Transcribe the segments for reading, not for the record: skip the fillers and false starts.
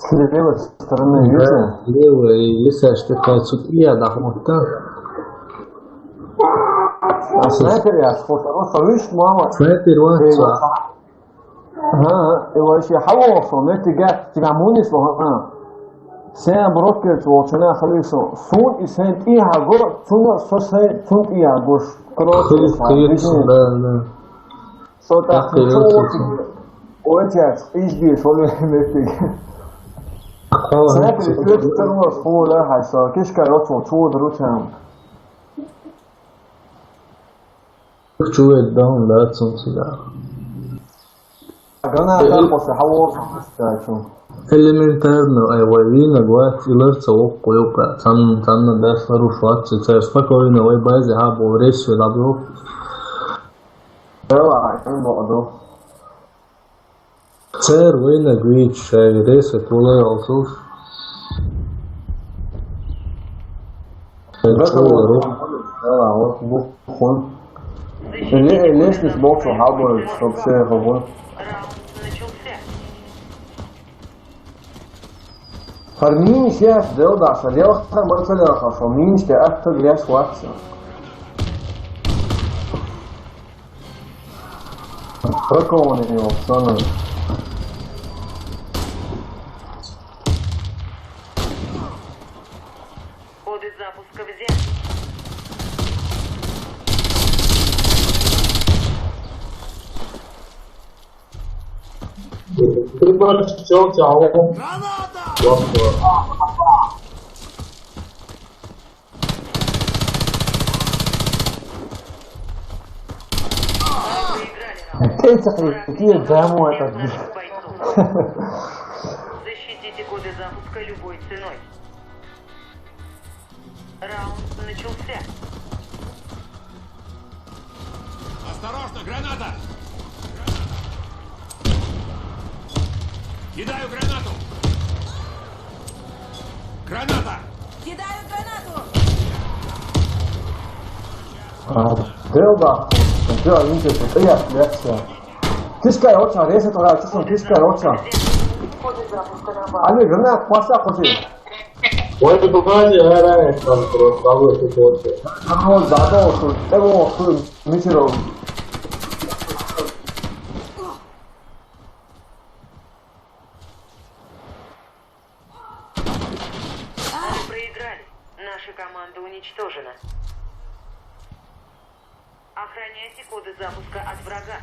С левой стороны, видите? Да, левая, и если такая цепия, да, вот так. Снайпер я сфотографировал, видишь, мама? Снайпер ватса. ها وش يحوصوا نتيجة تجمعونيش وهنا سين بروكت وشنا خليصو سون إسنت إيها جور سون سوسي سون إيها جور خلص خلص لا لا صوتا وأنت إيش دي سولي نتيجة سنة الفلت تروح فولا هاي كيش كاروتو تو دروتهم شو يدهم لا تصنصي لا Elementarno, Evalina, Guati, Lerca, Oco, Jopa, Tanna, Befaru, Švaci, Cer, Spakovina, ovaj baze, Habo, Resio, Labio. Cer, Vina, Gvič, Resio, Tule, Altus. Лестница бокса, Хабо, вообще, Хабо. Farminch yes, deeldaas, heel graag moeten farminch de echte gles watje. Прокованы его, пацаны. Коды запуска взят. Какие дамы это? Защитите коды запуска любой ценой. Раунд начался. Осторожно, граната! Кидаю гранату! Граната! Кидаю гранату! Deeldaas, ja, niet ja, rechts. Кишка оча, рейсы туда, честно, кишка оча. Они гранат, паса хоти. Ой, ты покажи, там просто ситуация. А вот задал, что его митиров. Проиграли. Наша команда уничтожена. Охраняйте коды запуска от врага.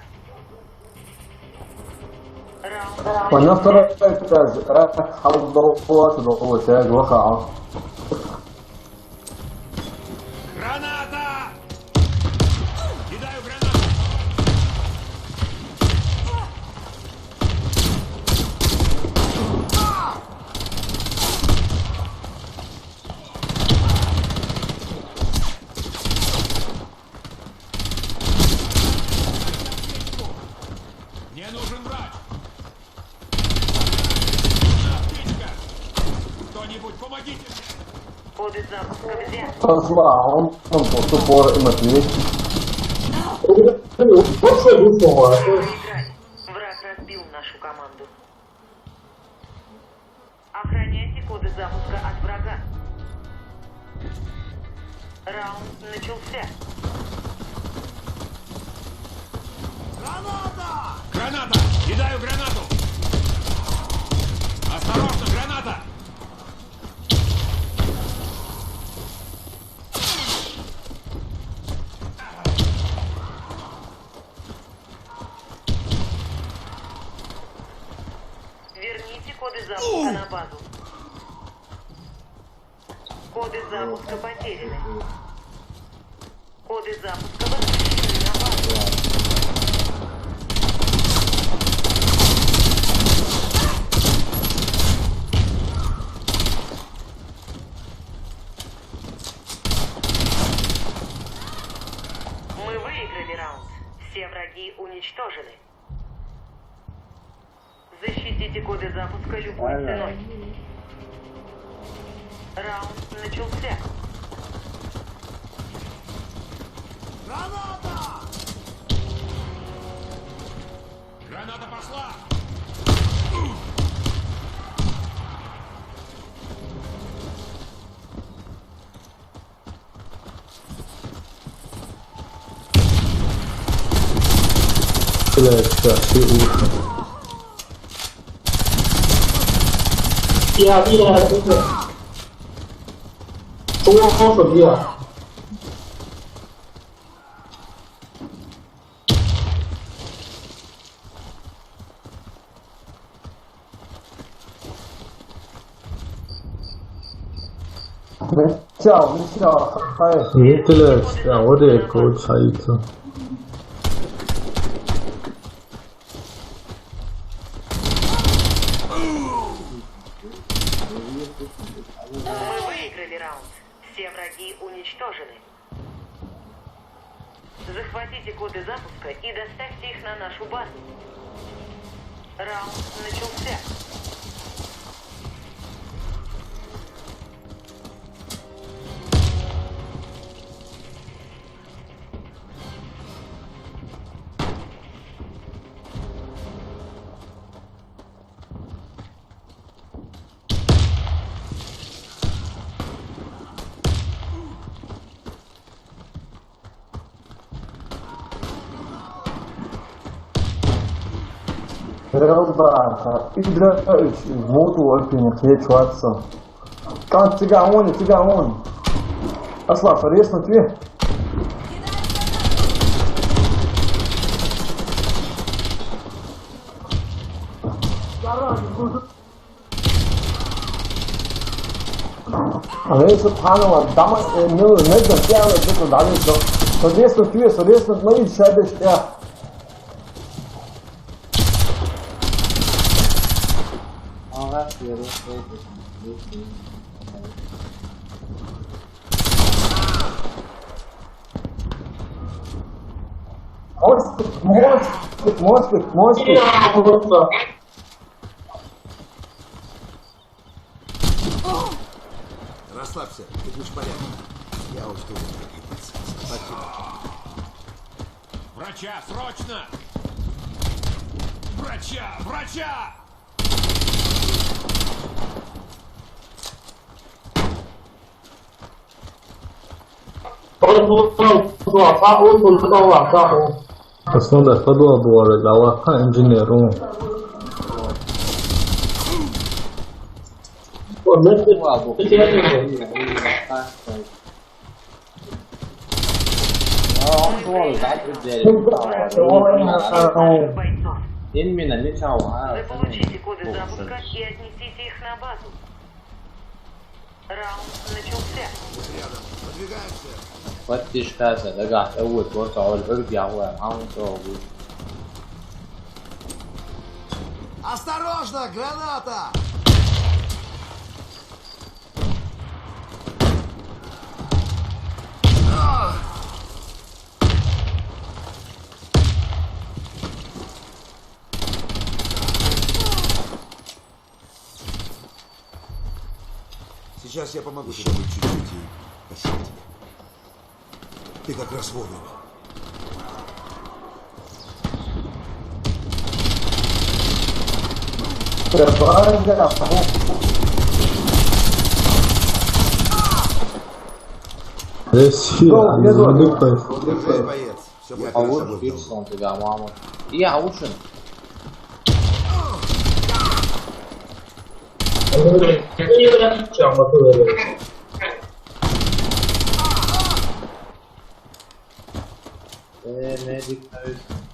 Раунд. ونفترض راح حول الضربات والوسائل وقع. Граната! Кидаю гранату! Мне нужен врач! Птичка! Кто-нибудь помогите мне! Коды запуска взят. اسمع هم صفور امتي. Проиграли. Враг разбил нашу команду. Охраняйте коды запуска от врага. Раунд начался. Граната! Кидаю гранату! Осторожно, граната! Верните коды запуска на базу. Коды запуска потеряны. Коды запуска возвращены на базу. Мы выиграли раунд. Все враги уничтожены. Защитите коды запуска любой ценой. Раунд начался. Граната пошла! блядь, все уши.第二个就是中国手机啊。没笑，嗨。Видите, а вот и получается. Мы выиграли раунд. Все враги уничтожены. Захватите коды запуска и доставьте их на нашу базу. Раунд начался. Ребята, играющий в воду очень отличается. Как тебя он. Аслав, резно тебе. Резно панова, дама, не сделала это дальше. Резно тебе, мои шайбы, Мостик. Расслабься, ты будешь в порядке. Я уж думал, Спасибо. Врача, срочно! Врача! Основная подвал была лака инженеру. Заполучите коды запуска и отнесите их на базу. Раунд начался. Рядом, подвигаемся. فتش كاسة رجعت أول توسع ارجع ومعاهم صعوبة. Осторожно, граната! Сейчас я помогу тебе чуть-чуть и спасибо тебе. Ты как раз вовремя. Держи, боец. Все будет хорошо. أول فيرس أنت جا ماما. إيه أوشن. Medic nurse.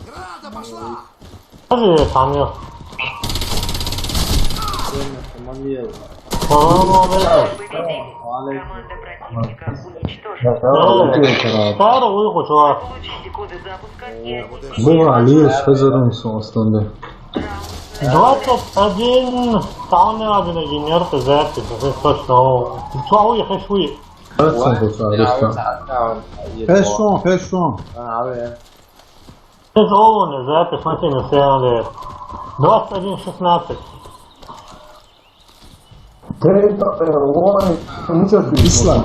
Граната пошла! 방이요. Победили. Команда противника уничтожена. 바로 오고 좋아. Получите коды запуска и отнесите Было Алиев с основной. раунд 21 다운해가지고 인이어트 зэпти, точно. 좋아, шуи. Fechou. Fechou. أنا عارف. Bez ovo ne zapis, Martina se javlja. 21.16. Islam.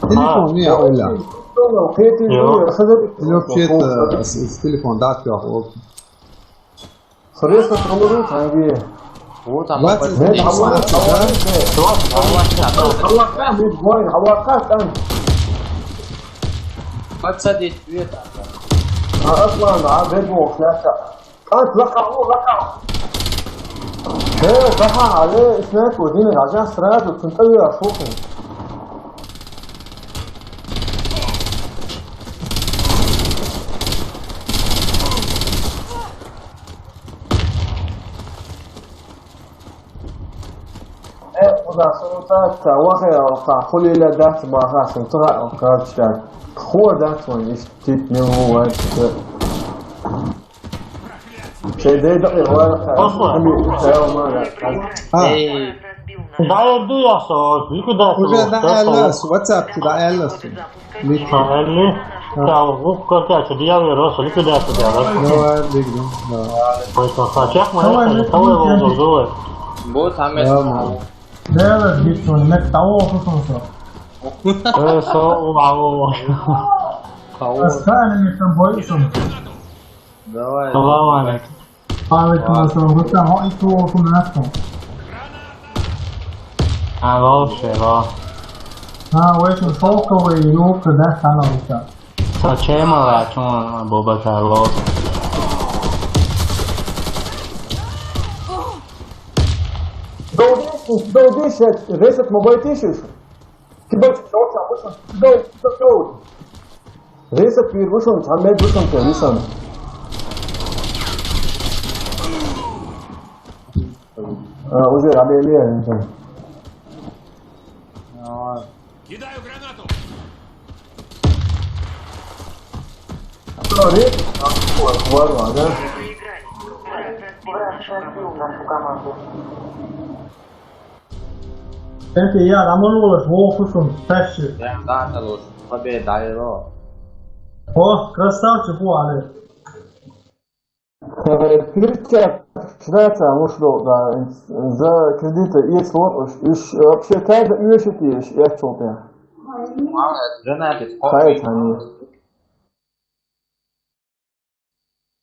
Telefon nije olja. Ili uopće s telefon dati ovog. Sredstva promoru tangi. Bố tao What mất is đi. that? Mất sao đi chuyện. اصلا عبد وخلاصه انت لقعوا ايه صح عليه اسناد ودين العجان سراد وتنطوي اشوفهم ايه وذا صوتات وغير وقع الى ذات ما راح تنطلع وكارتشات خور ذات وين يشتيت نمو وانت شيء ده يدقي Ê, Da je duja so, likvidacija. Уже на LS, WhatsApp ti da LS. Ali, kao vuk kortija će dijavio rosa, likvidacija da rosa. No, digno. No. Koji sam sa čak mu nekaj, kao je ovo zove. bố tao mẹ Realno. Deve biti ne tavo kusunsa. So, ovo. khẩu. Stane mi sam bojisom. Rồi. Salam alaikum. Alaikum assalam. Gutta har inte åkt med nästan. Loše, lo. Već sam šokao i luka da stanovića. Sa čema računa Bobaka, lo. دوديش ريست موبايل تيشوش كبرت شوت عبوشن دود ريست بير بوشن تعمل بوشن تريسان وزير عملية انت Rồi. Кидаю гранату! ريت ورا ده Peki ja, da mogu da svoj kusum peši. Đang ta là lột. Thôi bê đáy rồi. O, krasavče bu ali. Pirka Šveca ušlo da za kredite i slot už apše taj da ušiti je čopja. Granate. Kaj je tani?